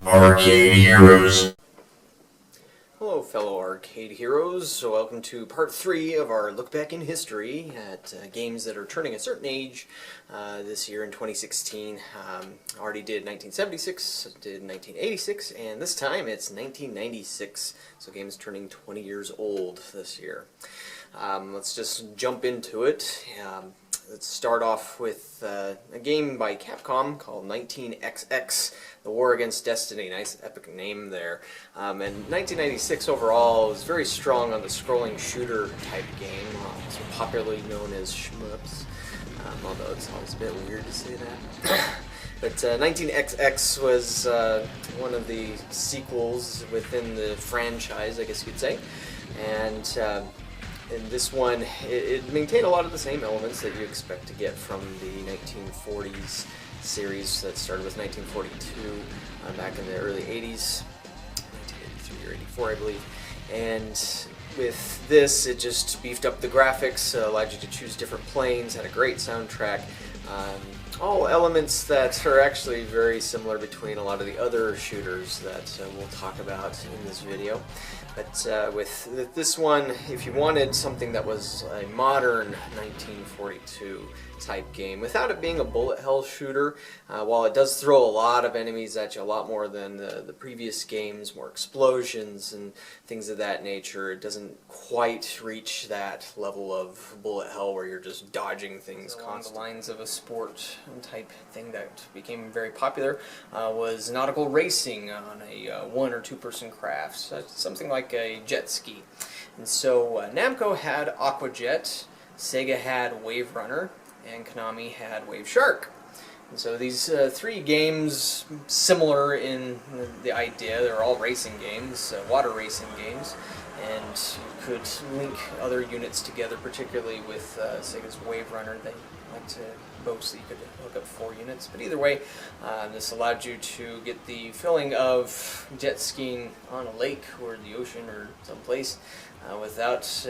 Arcade Heroes. Hello fellow arcade heroes, so welcome to part 3 of our look back in history at games that are turning a certain age this year in 2016. Already did 1976, did 1986, and this time it's 1996, so games turning 20 years old this year. Let's just jump into it. Let's start off with a game by Capcom called 19XX, The War Against Destiny. Nice epic name there. And 1996 overall was very strong on the scrolling shooter type game, so popularly known as shmups, although it's always a bit weird to say that. But 19XX was one of the sequels within the franchise, I guess you'd say. And in this one, it maintained a lot of the same elements that you expect to get from the 1940s series that started with 1942 back in the early 80s, 1983 or 84 I believe. And with this, it just beefed up the graphics, allowed you to choose different planes, had a great soundtrack. All elements that are actually very similar between a lot of the other shooters that we'll talk about in this video. But with this one, if you wanted something that was a modern 1942 type game, without it being a bullet hell shooter, while it does throw a lot of enemies at you, a lot more than the previous games, more explosions and things of that nature, it doesn't quite reach that level of bullet hell where you're just dodging things constantly. Along the lines of a sport type thing that became very popular was nautical racing on a 1 or 2 person craft, so something like a jet ski. And so Namco had Aquajet, Sega had WaveRunner, and Konami had Waveshark. And so these 3 games, similar in the idea, they're all racing games, water racing games, and you could link other units together, particularly with Sega's WaveRunner. They like to boast that you could hook up 4 units, but either way, this allowed you to get the feeling of jet skiing on a lake or the ocean or someplace without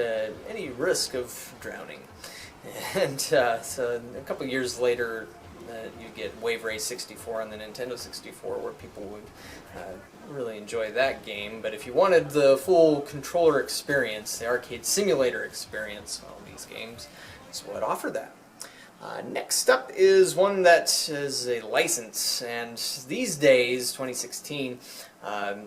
any risk of drowning. And so a couple years later, you get Wave Race 64 on the Nintendo 64, where people would really enjoy that game. But if you wanted the full controller experience, the arcade simulator experience, well, these games is what offer that. Next up is one that is a license, and these days, 2016,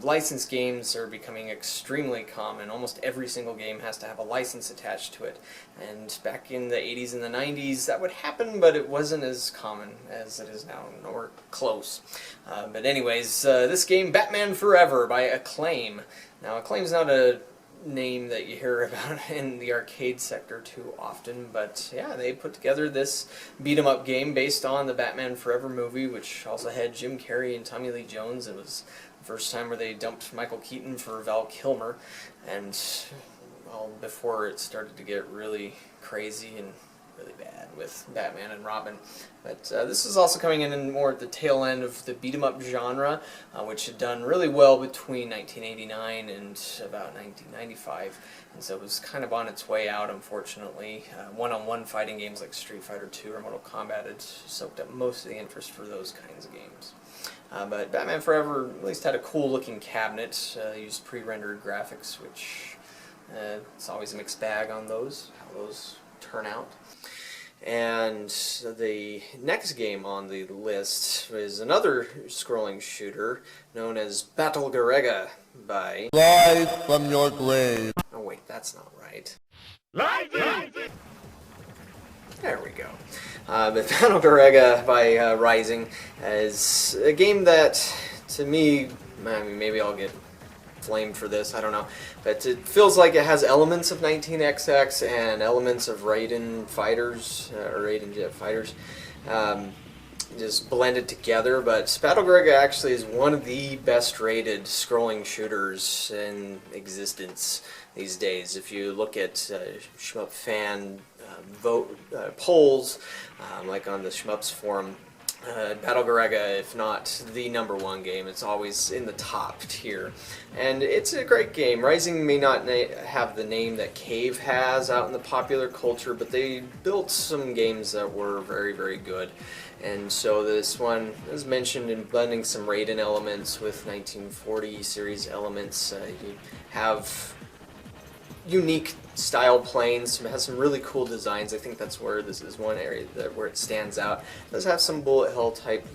licensed games are becoming extremely common. Almost every single game has to have a license attached to it, and back in the 80s and the 90s that would happen, but it wasn't as common as it is now, nor close. But anyways, this game, Batman Forever by Acclaim. Now Acclaim's not a name that you hear about in the arcade sector too often, but yeah, they put together this beat-em-up game based on the Batman Forever movie, which also had Jim Carrey and Tommy Lee Jones. It was the first time where they dumped Michael Keaton for Val Kilmer, and well, before it started to get really crazy and really bad with Batman and Robin. But this is also coming in more at the tail end of the beat-em-up genre, which had done really well between 1989 and about 1995, and so it was kind of on its way out, unfortunately. One-on-one fighting games like Street Fighter II or Mortal Kombat had soaked up most of the interest for those kinds of games. But Batman Forever at least had a cool-looking cabinet, used pre-rendered graphics, which it's always a mixed bag on those, how those turn out. And the next game on the list is another scrolling shooter known as Battle Garegga by... Rise from your grave. Oh wait, that's not right. Rising! There we go. But Battle Garegga by Rising is a game that, to me, I mean, maybe I'll get flamed for this, I don't know, but it feels like it has elements of 19XX and elements of Raiden Fighters, or Raiden Jet Fighters, just blended together. But Battle Garegga actually is one of the best rated scrolling shooters in existence these days. If you look at shmup fan vote polls, like on the Shmups forum, Battle Garegga, if not the #1 game, it's always in the top tier. And it's a great game. Rising may not have the name that Cave has out in the popular culture, but they built some games that were very, very good. And so this one is mentioned in blending some Raiden elements with 1940 series elements. You have unique style planes. It has some really cool designs. I think that's where this is one area where it stands out. It does have some bullet hell type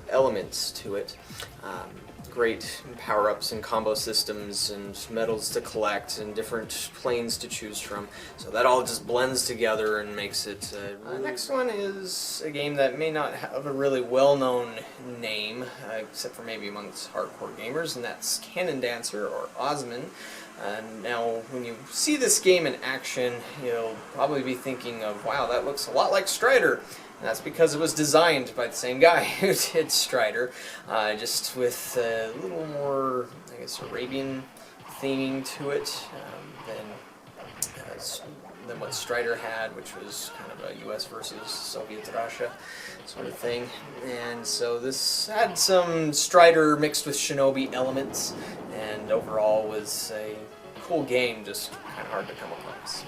elements to it. Great power-ups and combo systems and medals to collect and different planes to choose from. So that all just blends together and makes it really... Next one is a game that may not have a really well-known name, except for maybe amongst hardcore gamers, and that's Cannon Dancer, or Osman. Now, when you see this game in action, you'll probably be thinking of, wow, that looks a lot like Strider. And that's because it was designed by the same guy who did Strider, just with a little more, I guess, Arabian theming to it than what Strider had, which was kind of a US versus Soviet Russia sort of thing. And so this had some Strider mixed with Shinobi elements, and overall was a cool game, just kind of hard to come across.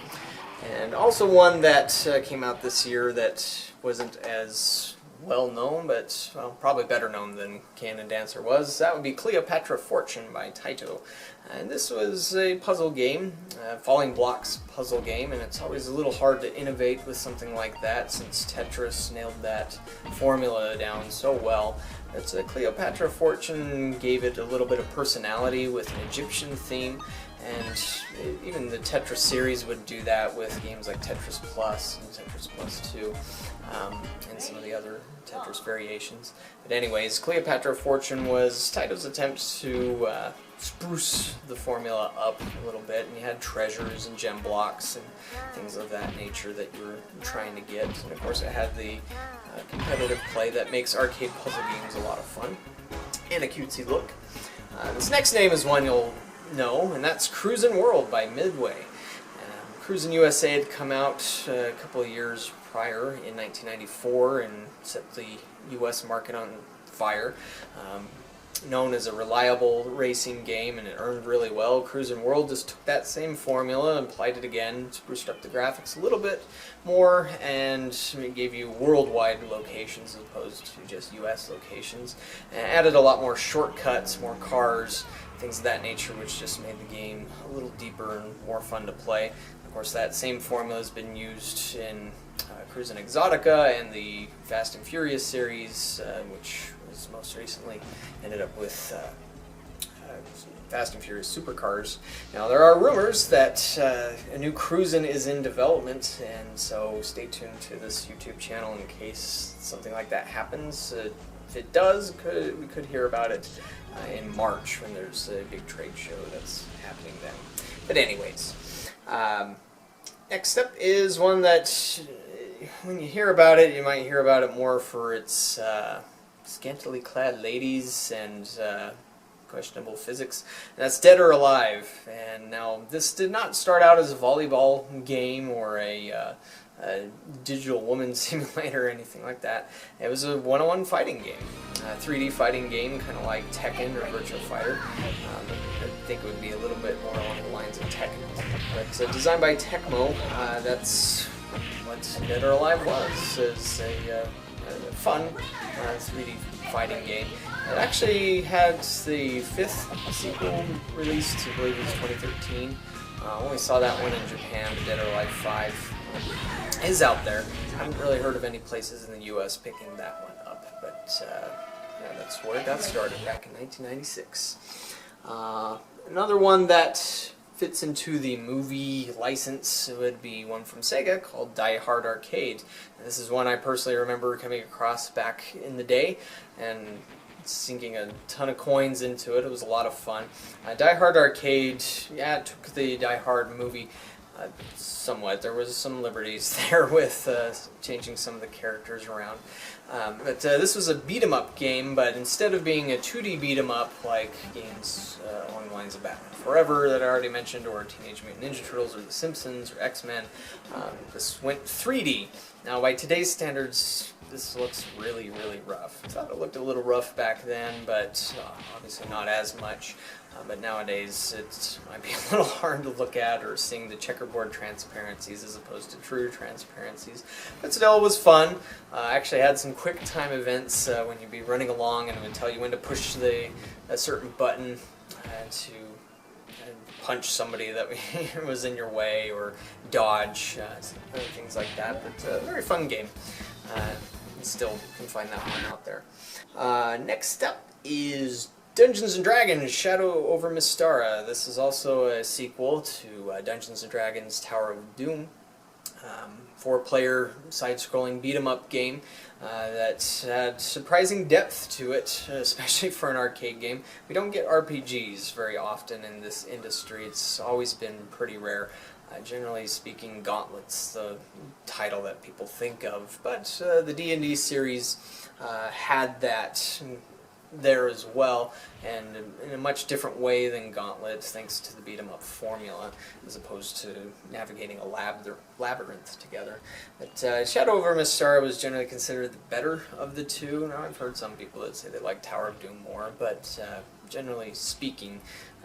And also one that came out this year that wasn't as well known, but well, probably better known than Cannon Dancer was. That would be Cleopatra Fortune by Taito. And this was a puzzle game, falling blocks puzzle game, and it's always a little hard to innovate with something like that since Tetris nailed that formula down so well. It's Cleopatra Fortune gave it a little bit of personality with an Egyptian theme, and even the Tetris series would do that with games like Tetris Plus and Tetris Plus 2, and some of the other Tetris variations. But anyways, Cleopatra Fortune was Taito's attempt to spruce the formula up a little bit, and you had treasures and gem blocks and things of that nature that you were trying to get. And of course it had the competitive play that makes arcade puzzle games a lot of fun and a cutesy look. This next name is one you'll know, and that's Cruis'n World by Midway. Cruis'n USA had come out a couple of years prior in 1994 and set the US market on fire. Known as a reliable racing game, and it earned really well. Cruis'n World just took that same formula and applied it again, spruced up the graphics a little bit more, and it gave you worldwide locations as opposed to just US locations. And added a lot more shortcuts, more cars, things of that nature, which just made the game a little deeper and more fun to play. Of course, that same formula has been used in Cruis'n Exotica and the Fast and Furious series, which was most recently ended up with Fast and Furious Supercars. Now, there are rumors that a new Cruis'n is in development, and so stay tuned to this YouTube channel in case something like that happens. If it does, we could hear about it in March when there's a big trade show that's happening then. But anyways, next up is one that when you hear about it, you might hear about it more for its scantily clad ladies and questionable physics. And that's Dead or Alive. And now, this did not start out as a volleyball game or a digital woman simulator or anything like that. It was a one-on-one fighting game, a 3D fighting game, kind of like Tekken or Virtua Fighter. I think it would be a little bit more along the lines of Tekken. But designed by Tecmo, that's what Dead or Alive was. It's a fun 3D fighting game. It actually had the 5th sequel released, I believe it was 2013. Only saw that one in Japan. Dead or Alive 5 is out there. I haven't really heard of any places in the US picking that one up, but yeah, that's where it got started back in 1996. Another one that fits into the movie license would be one from Sega called Die Hard Arcade. And this is one I personally remember coming across back in the day and sinking a ton of coins into it. It was a lot of fun. Die Hard Arcade, yeah, it took the Die Hard movie somewhat. There was some liberties there with changing some of the characters around. But this was a beat-em-up game, but instead of being a 2D beat-em-up like games along the lines of Batman Forever that I already mentioned, or Teenage Mutant Ninja Turtles, or The Simpsons, or X-Men, this went 3D. Now, by today's standards, this looks really, really rough. I thought it looked a little rough back then, but obviously not as much. But nowadays it might be a little hard to look at, or seeing the checkerboard transparencies as opposed to true transparencies. But still, it was fun. I actually had some quick time events when you'd be running along and it would tell you when to push a certain button to punch somebody that was in your way, or dodge, things like that. But a very fun game. Still can find that one out there. Next up is Dungeons & Dragons Shadow over Mystara. This is also a sequel to Dungeons & Dragons Tower of Doom. 4-player side-scrolling beat-em-up game that had surprising depth to it, especially for an arcade game. We don't get RPGs very often in this industry. It's always been pretty rare. Generally speaking, Gauntlet's the title that people think of, but the D&D series had that there as well, and in a much different way than Gauntlet, thanks to the beat-em-up formula, as opposed to navigating a labyrinth together. But Shadow over Mystara was generally considered the better of the two. Now, I've heard some people that say they like Tower of Doom more, but generally speaking,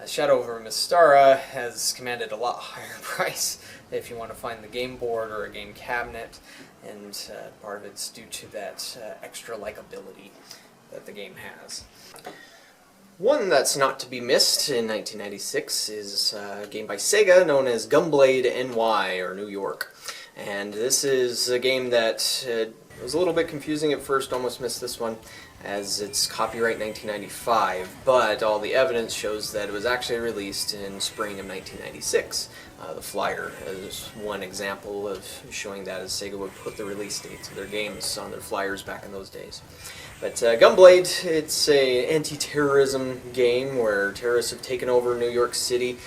Shadow over Mystara has commanded a lot higher price if you want to find the game board or a game cabinet, and part of it's due to that extra likability that the game has. One that's not to be missed in 1996 is a game by Sega known as Gunblade NY, or New York. And this is a game that was a little bit confusing at first, almost missed this one, as it's copyright 1995, but all the evidence shows that it was actually released in spring of 1996. The flyer is one example of showing that, as Sega would put the release dates of their games on their flyers back in those days. But Gunblade, it's a anti-terrorism game where terrorists have taken over New York City,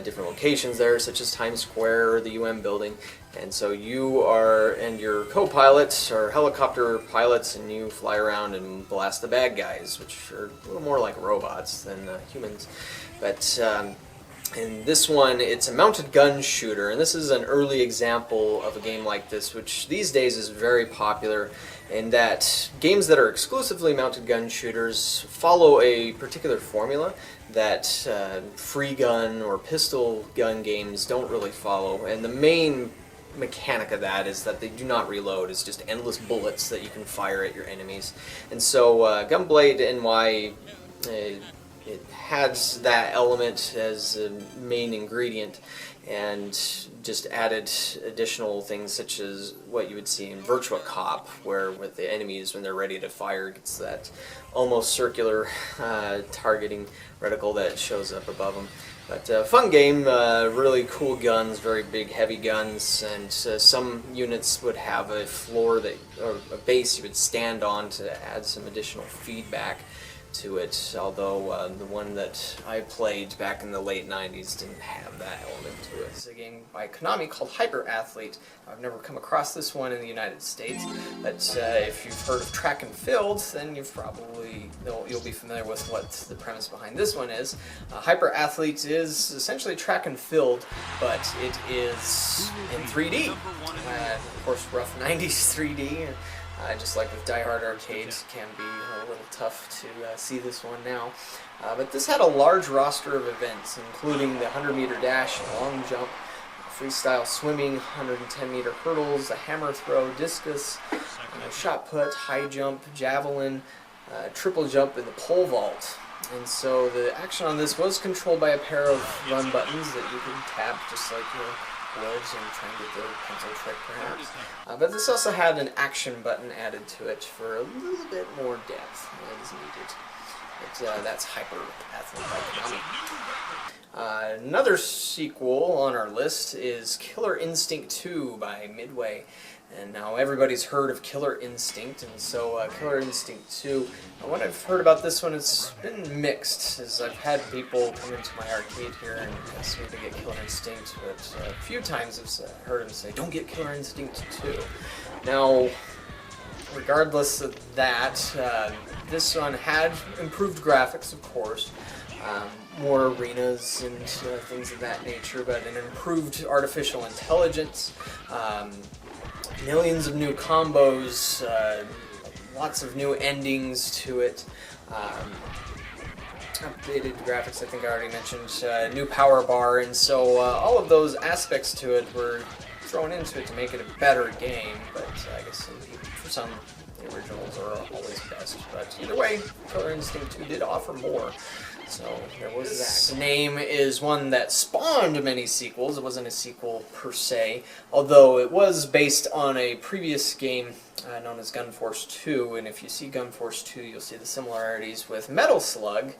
different locations there, such as Times Square or the UN building. And so you and your co-pilots are helicopter pilots, and you fly around and blast the bad guys, which are a little more like robots than humans. But in this one, it's a mounted gun shooter, and this is an early example of a game like this, which these days is very popular, in that games that are exclusively mounted gun shooters follow a particular formula that free gun or pistol gun games don't really follow. And the main mechanic of that is that they do not reload. It's just endless bullets that you can fire at your enemies. And so Gunblade NY, it has that element as a main ingredient, and just added additional things such as what you would see in Virtua Cop, where with the enemies, when they're ready to fire, gets that almost circular targeting reticle that shows up above them. But fun game, really cool guns, very big, heavy guns, and some units would have a floor or a base you would stand on to add some additional feedback to it, although the one that I played back in the late 90s didn't have that element to it. It's a game by Konami called Hyper Athlete. I've never come across this one in the United States, but if you've heard of Track and Field, then you'll be familiar with what the premise behind this one is. Hyper Athlete is essentially Track and Field, but it is in 3D. Of course, rough 90s 3D. Just like with Die Hard arcades, it can be a little tough to see this one now. But this had a large roster of events, including the 100-meter dash and long jump, freestyle swimming, 110-meter hurdles, a hammer throw, discus, shot put, high jump, javelin, triple jump, and the pole vault. And so the action on this was controlled by a pair of run buttons that you can tap just like would and try and get the pencil trick perhaps. But this also had an action button added to it for a little bit more depth as needed. But that's Hyper Athlete by Konami. Another sequel on our list is Killer Instinct 2 by Midway. And now everybody's heard of Killer Instinct, and so Killer Instinct 2, what I've heard about this one, it's been mixed, as I've had people come into my arcade here and ask me to get Killer Instinct, but a few times I've heard them say, don't get Killer Instinct 2. Now, regardless of that, this one had improved graphics, of course, more arenas and things of that nature, but an improved artificial intelligence, millions of new combos, lots of new endings to it. Updated graphics, I think I already mentioned, new power bar, and so all of those aspects to it were thrown into it to make it a better game, but I guess for some, the originals are always best. But either way, Killer Instinct 2 did offer more, so there was that. This name is one that spawned many sequels. It wasn't a sequel per se, although it was based on a previous game known as Gun Force 2, and if you see Gun Force 2, you'll see the similarities with Metal Slug,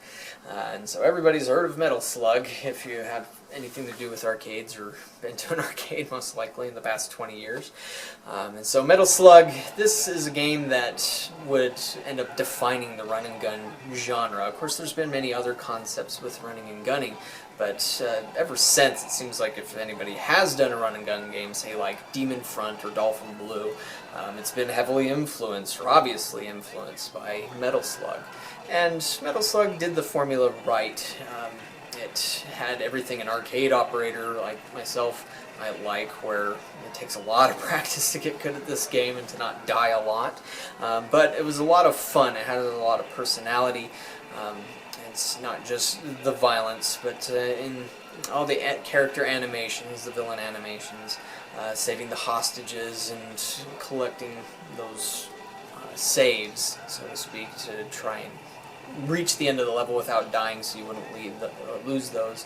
and so everybody's heard of Metal Slug if you have anything to do with arcades or been to an arcade most likely in the past 20 years. And so Metal Slug, this is a game that would end up defining the run and gun genre. Of course, there's been many other concepts with running and gunning, but ever since, it seems like if anybody has done a run and gun game, say like Demon Front or Dolphin Blue, it's been heavily influenced, or obviously influenced, by Metal Slug. And Metal Slug did the formula right. It had everything an arcade operator like myself might like, where it takes a lot of practice to get good at this game and to not die a lot. But it was a lot of fun. It had a lot of personality. It's not just the violence, but in all the character animations, the villain animations, saving the hostages and collecting those saves, so to speak, to try and reach the end of the level without dying so you wouldn't lose those.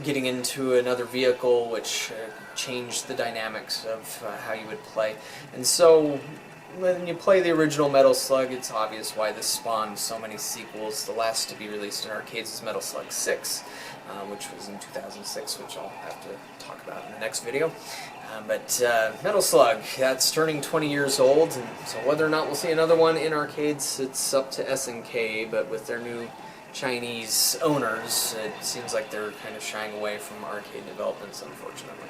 Getting into another vehicle, which changed the dynamics of how you would play. And so when you play the original Metal Slug, it's obvious why this spawned so many sequels. The last to be released in arcades is Metal Slug 6, which was in 2006, which I'll have to talk about in the next video. But Metal Slug, that's turning 20 years old, and so whether or not we'll see another one in arcades, it's up to SNK, but with their new Chinese owners, it seems like they're kind of shying away from arcade developments, unfortunately.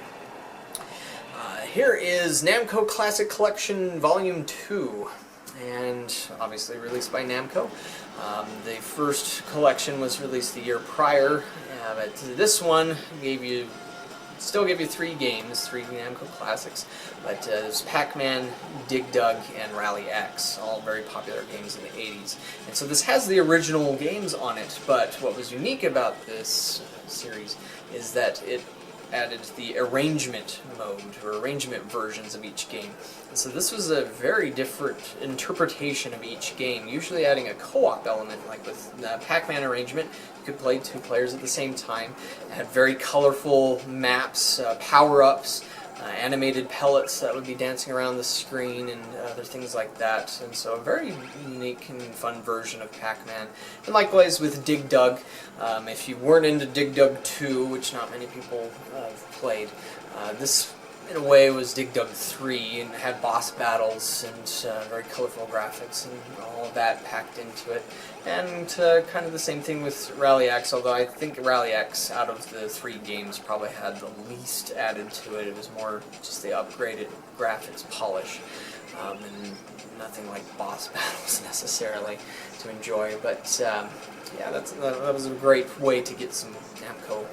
Here is Namco Classic Collection Volume 2, and obviously released by Namco. The first collection was released the year prior, but this one still gave you 3 games, 3 Namco classics, but there's Pac-Man, Dig Dug, and Rally X, all very popular games in the 80s. And so this has the original games on it, but what was unique about this series is that it added the arrangement mode, or arrangement versions of each game. And so this was a very different interpretation of each game, usually adding a co-op element, like with Pac-Man arrangement. You could play 2 players at the same time. It had very colorful maps, power-ups, animated pellets that would be dancing around the screen, and other things like that. And so a very unique and fun version of Pac-Man. And likewise with Dig Dug. If you weren't into Dig Dug 2, which not many people have played, this in a way was Dig Dug 3, and had boss battles and very colorful graphics and all of that packed into it. And kind of the same thing with Rally X, although I think Rally X, out of the 3 games, probably had the least added to it. It was more just the upgraded graphics polish, and nothing like boss battles necessarily to enjoy. But yeah, that was a great way to get some Namco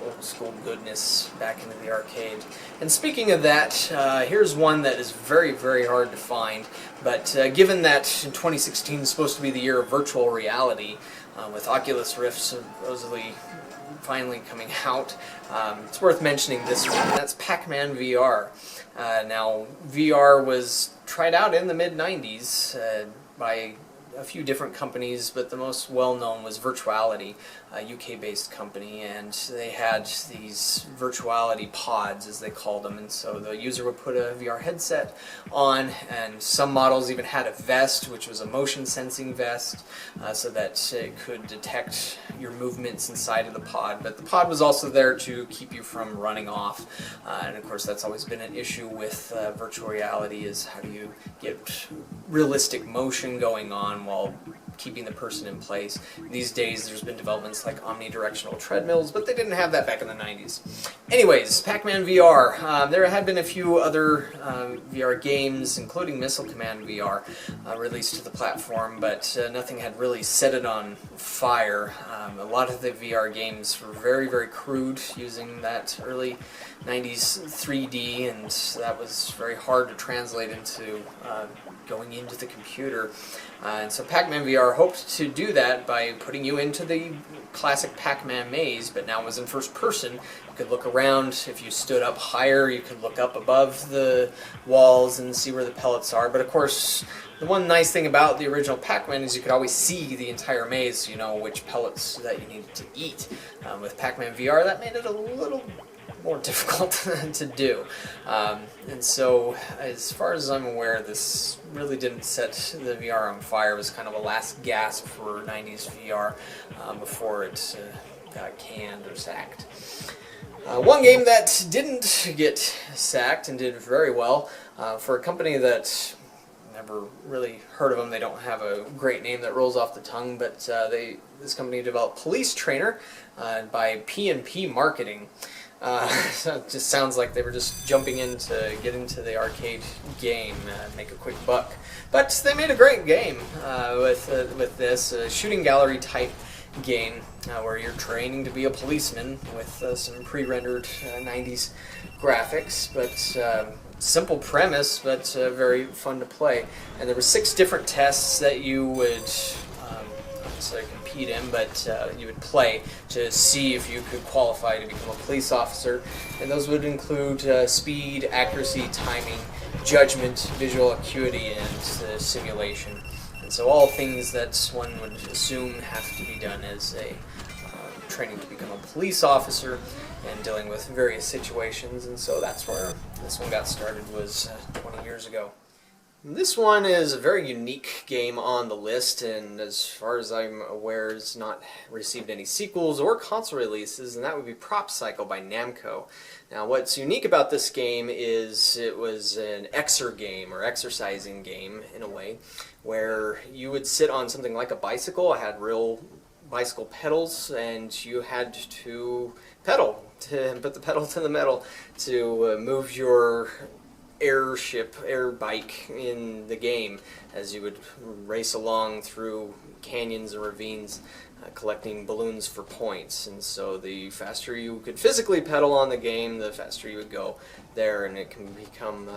old school goodness back into the arcade. And speaking of that, here's one that is very, very hard to find, but given that 2016 is supposed to be the year of virtual reality, with Oculus Rift supposedly finally coming out, it's worth mentioning this one. That's Pac-Man VR. Now, VR was tried out in the mid-90s by a few different companies, but the most well-known was Virtuality, a UK-based company, and they had these virtuality pods, as they called them, and so the user would put a VR headset on, and some models even had a vest, which was a motion-sensing vest, so that it could detect your movements inside of the pod, but the pod was also there to keep you from running off, and of course that's always been an issue with virtual reality, is how do you get realistic motion going on while keeping the person in place. These days there's been developments like omnidirectional treadmills, but they didn't have that back in the 90s. Anyways, Pac-Man VR. There had been a few other VR games, including Missile Command VR, released to the platform, but nothing had really set it on fire. A lot of the VR games were very, very crude, using that early 90s 3D, and that was very hard to translate into going into the computer. And so Pac-Man VR hoped to do that by putting you into the classic Pac-Man maze, but now it was in first person. You could look around. If you stood up higher, you could look up above the walls and see where the pellets are. But of course, the one nice thing about the original Pac-Man is you could always see the entire maze, so you know which pellets that you needed to eat. With Pac-Man VR, that made it a little more difficult to do. And so, as far as I'm aware, this really didn't set the VR on fire. It was kind of a last gasp for 90s VR before it got canned or sacked. One game that didn't get sacked and did very well for a company that never really heard of them. They don't have a great name that rolls off the tongue, but this company developed Police Trainer by P&P Marketing. So it just sounds like they were just jumping in to get into the arcade game, make a quick buck. But they made a great game with this shooting gallery type game where you're training to be a policeman with some pre-rendered 90s graphics, but simple premise, but very fun to play. And there were 6 different tests that you would compete in, but you would play to see if you could qualify to become a police officer. And those would include speed, accuracy, timing, judgment, visual acuity, and simulation. And so all things that one would assume have to be done as a training to become a police officer and dealing with various situations. And so that's where this one got started, was 20 years ago. This one is a very unique game on the list, and as far as I'm aware, has not received any sequels or console releases, and that would be Prop Cycle by Namco. Now, what's unique about this game is it was an exer game, or exercising game in a way, where you would sit on something like a bicycle. It had real bicycle pedals, and you had to pedal, to put the pedal to the metal to move your air bike in the game as you would race along through canyons and ravines, collecting balloons for points. And so the faster you could physically pedal on the game, the faster you would go there, and it can become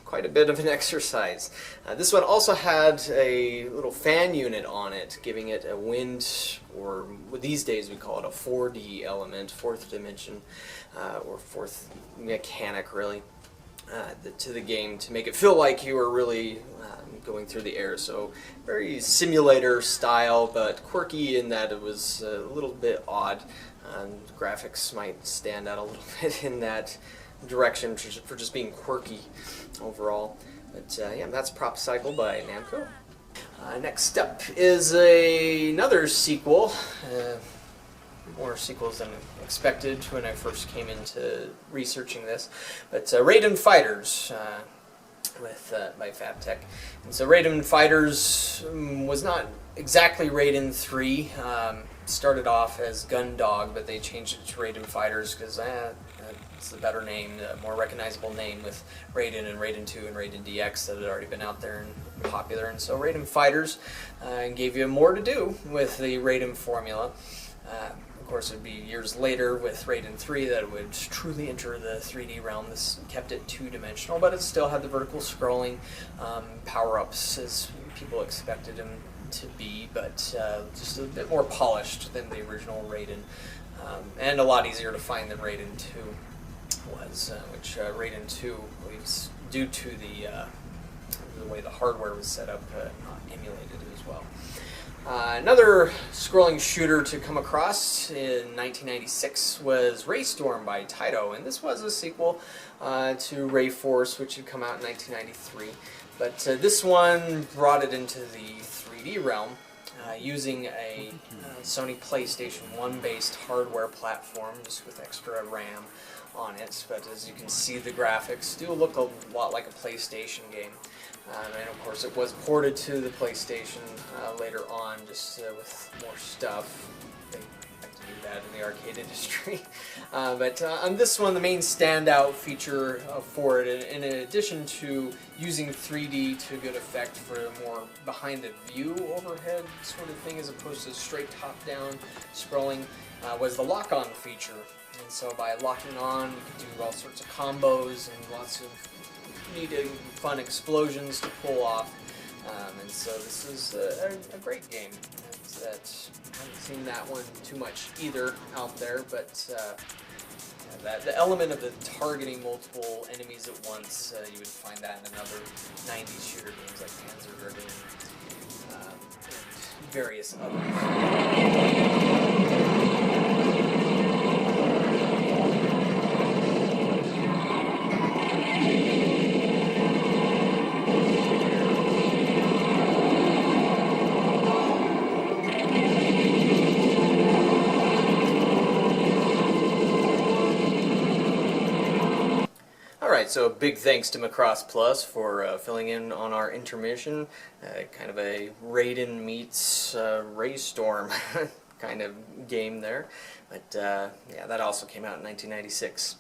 quite a bit of an exercise. This one also had a little fan unit on it, giving it a wind, or these days we call it a 4D element, fourth dimension, or fourth mechanic really, to the game to make it feel like you were really going through the air. So very simulator style, but quirky in that it was a little bit odd. Graphics might stand out a little bit in that direction for just being quirky overall. But yeah, that's Prop Cycle by Namco. Next up is another sequel. More sequels than expected when I first came into researching this, but Raiden Fighters by Fabtech. And so Raiden Fighters was not exactly Raiden 3. Started off as Gundog, but they changed it to Raiden Fighters because it's the better name, the more recognizable name, with Raiden and Raiden 2 and Raiden DX that had already been out there and popular. And so Raiden Fighters gave you more to do with the Raiden formula. Of course, it would be years later with Raiden 3 that it would truly enter the 3D realm. This kept it two-dimensional, but it still had the vertical scrolling power-ups as people expected them to be, but just a bit more polished than the original Raiden, and a lot easier to find than Raiden 2 was, which Raiden 2 was, due to the way the hardware was set up, not emulated as well. Another scrolling shooter to come across in 1996 was RayStorm by Taito, and this was a sequel to Ray Force, which had come out in 1993. But this one brought it into the 3D realm using a Sony PlayStation 1 based hardware platform, just with extra RAM on it. But as you can see, the graphics do look a lot like a PlayStation game. And of course it was ported to the PlayStation later on, just with more stuff. They like to do that in the arcade industry. But on this one, the main standout feature for it, in addition to using 3D to good effect for a more behind-the-view overhead sort of thing as opposed to straight top-down scrolling, was the lock-on feature. And so by locking on, you could do all sorts of combos and lots of neat and fun explosions to pull off. And so this is a great game. I haven't seen that one too much either out there, but the element of the targeting multiple enemies at once, you would find that in another 90s shooter games like Panzer Dragoon and various others. So big thanks to Macross Plus for filling in on our intermission. Kind of a Raiden meets RayStorm kind of game there. But yeah, that also came out in 1996.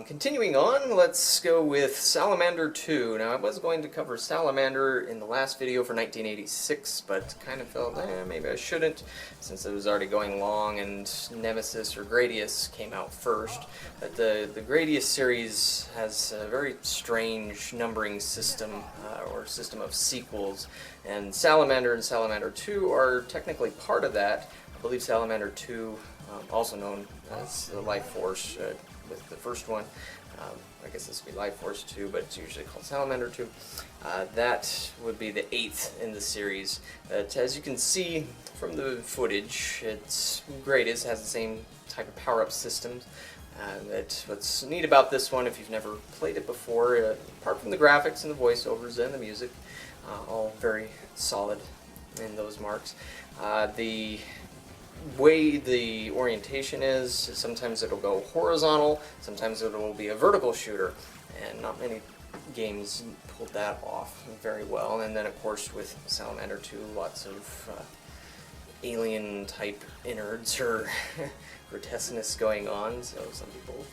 Continuing on, let's go with Salamander 2. Now, I was going to cover Salamander in the last video for 1986, but kind of felt, maybe I shouldn't, since it was already going long and Nemesis or Gradius came out first. But the Gradius series has a very strange numbering system, or system of sequels, and Salamander and Salamander 2 are technically part of that. I believe Salamander 2, also known as the Life Force, with the first one. I guess this would be Life Force 2, but it's usually called Salamander 2. That would be the 8th in the series. But as you can see from the footage, it's Gradius has the same type of power-up systems. What's neat about this one, if you've never played it before, apart from the graphics and the voiceovers and the music, all very solid in those marks. The way the orientation is, sometimes it'll go horizontal, sometimes it will be a vertical shooter, and not many games pulled that off very well. And then of course with Salamander 2, lots of alien type innards or grotesqueness going on, so some people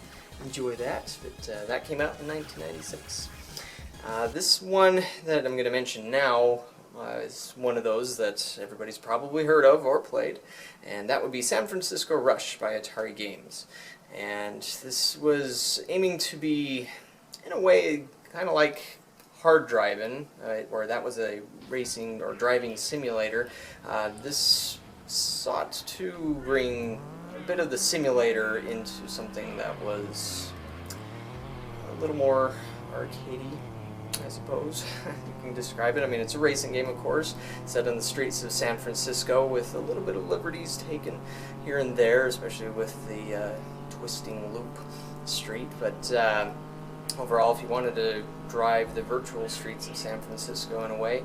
enjoy that. But that came out in 1996. This one that I'm going to mention now is one of those that everybody's probably heard of or played, and that would be San Francisco Rush by Atari Games. And this was aiming to be, in a way, kind of like Hard Driving, where that was a racing or driving simulator. This sought to bring a bit of the simulator into something that was a little more arcadey, I suppose you can describe it. I mean, it's a racing game, of course, set in the streets of San Francisco with a little bit of liberties taken here and there, especially with the twisting loop street. But overall, if you wanted to drive the virtual streets of San Francisco in a way,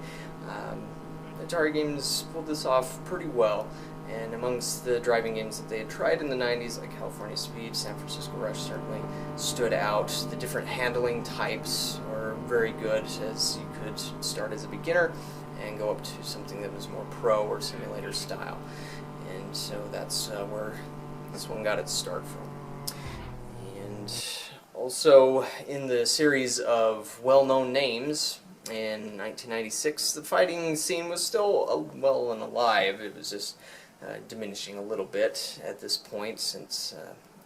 Atari Games pulled this off pretty well. And amongst the driving games that they had tried in the 90s, like California Speed, San Francisco Rush certainly stood out. The different handling types were very good, as you could start as a beginner and go up to something that was more pro or simulator style. And so that's where this one got its start from. And also in the series of well-known names, in 1996, the fighting scene was still well and alive. It was just diminishing a little bit at this point, since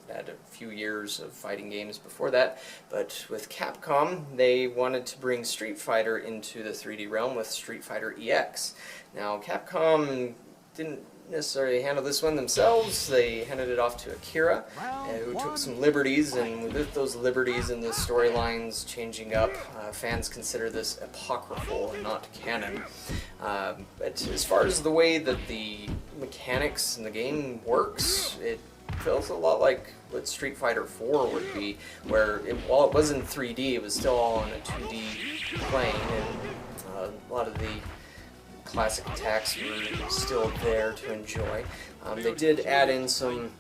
it had a few years of fighting games before that. But with Capcom, they wanted to bring Street Fighter into the 3D realm with Street Fighter EX. Now, Capcom didn't necessarily handle this one themselves. They handed it off to Akira, who took some liberties, and with those liberties and the storylines changing up, fans consider this apocryphal and not canon. But as far as the way that the mechanics in the game works, it feels a lot like what Street Fighter 4 would be, where while it was in 3D, it was still all on a 2D plane, and a lot of the classic attacks were still there to enjoy. They did add in some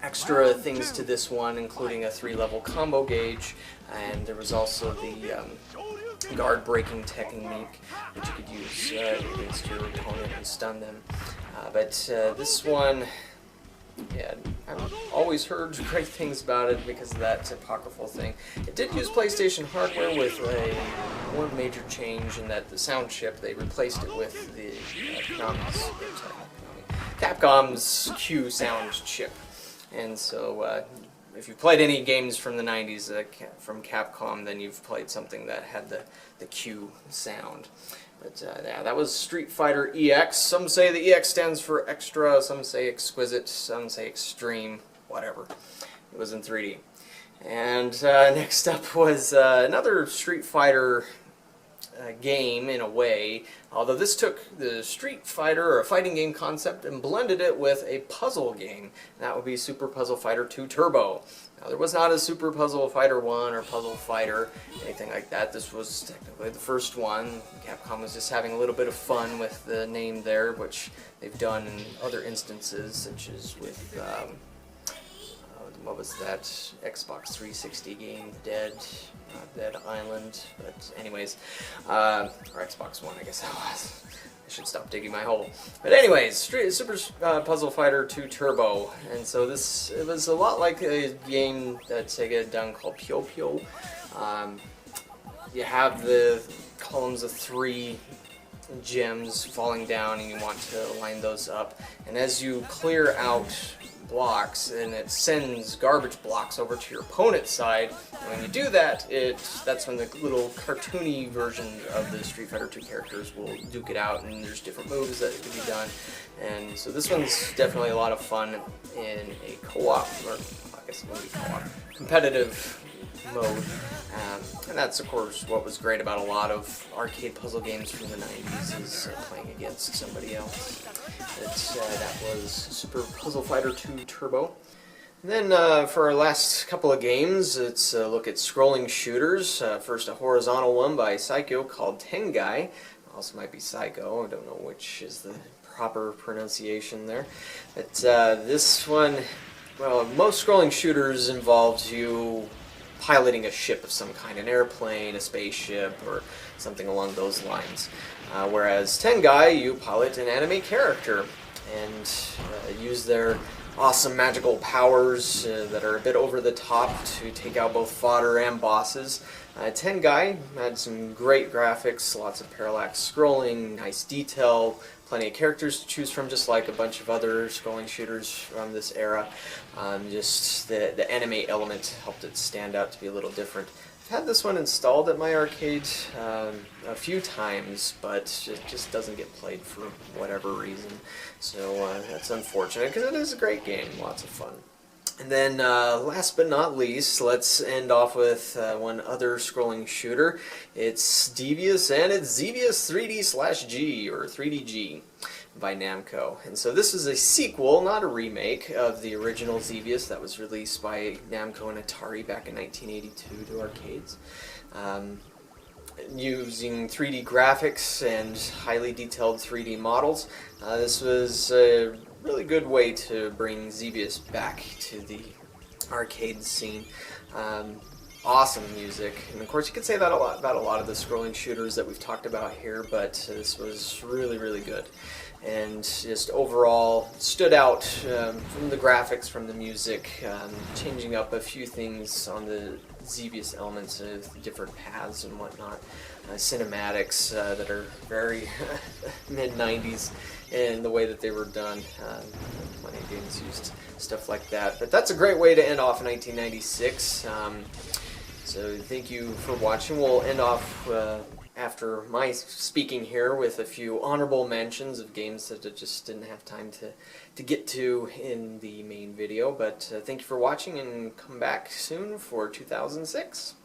extra things to this one, including a 3-level combo gauge, and there was also the guard breaking technique, which you could use against your opponent and stun them. But this one, yeah, I've always heard great things about it because of that apocryphal thing. It did use PlayStation hardware with one major change in that the sound chip, they replaced it with the Capcom's Q sound chip. And so if you've played any games from the 90s from Capcom, then you've played something that had the Q sound. But yeah, that was Street Fighter EX. Some say the EX stands for extra, some say exquisite, some say extreme, whatever. It was in 3D. And next up was another Street Fighter game in a way, although this took the Street Fighter or a fighting game concept and blended it with a puzzle game. And that would be Super Puzzle Fighter 2 Turbo. Now, there was not a Super Puzzle Fighter 1 or Puzzle Fighter, anything like that. This was technically the first one. Capcom was just having a little bit of fun with the name there, which they've done in other instances, such as with what was that Xbox 360 game, Dead Island, but anyways, or Xbox One, I guess that was. I should stop digging my hole. But anyways, Super Puzzle Fighter 2 Turbo, and so it was a lot like a game that Sega had done called Pyo Pyo. You have the columns of 3 gems falling down, and you want to line those up, and as you clear out blocks, and it sends garbage blocks over to your opponent's side. And when you do that, that's when the little cartoony version of the Street Fighter 2 characters will duke it out, and there's different moves that can be done. And so this one's definitely a lot of fun in a co-op, or I guess it wouldn't be co-op, competitive mode. And that's of course what was great about a lot of arcade puzzle games from the 90s, is playing against somebody else. That was Super Puzzle Fighter 2 Turbo. And then for our last couple of games, it's a look at scrolling shooters. First, a horizontal one by Psycho called Tengai. Also might be Psycho, I don't know which is the proper pronunciation there. But this one, well, most scrolling shooters involves you piloting a ship of some kind, an airplane, a spaceship, or something along those lines. Whereas Tengai, you pilot an anime character and use their awesome magical powers that are a bit over the top to take out both fodder and bosses. Tengai had some great graphics, lots of parallax scrolling, nice detail, plenty of characters to choose from, just like a bunch of other scrolling shooters from this era. Just the anime element helped it stand out to be a little different. I've had this one installed at my arcade a few times, but it just doesn't get played for whatever reason. So that's unfortunate, because it is a great game, lots of fun. And then last but not least, let's end off with one other scrolling shooter. It's Xevious, and it's Xevious 3D/G, or 3DG, by Namco. And so this is a sequel, not a remake, of the original Xevious that was released by Namco and Atari back in 1982 to arcades. Using 3D graphics and highly detailed 3D models, this was a really good way to bring Xevious back to the arcade scene. Awesome music, and of course you could say that about a lot of the scrolling shooters that we've talked about here, but this was really, really good. And just overall stood out from the graphics, from the music, changing up a few things on the Xevious elements of different paths and whatnot. Cinematics that are very mid-90s in the way that they were done. Plenty of games used stuff like that. But that's a great way to end off 1996. So thank you for watching. We'll end off after my speaking here with a few honorable mentions of games that I just didn't have time to get to in the main video. But thank you for watching, and come back soon for 2006.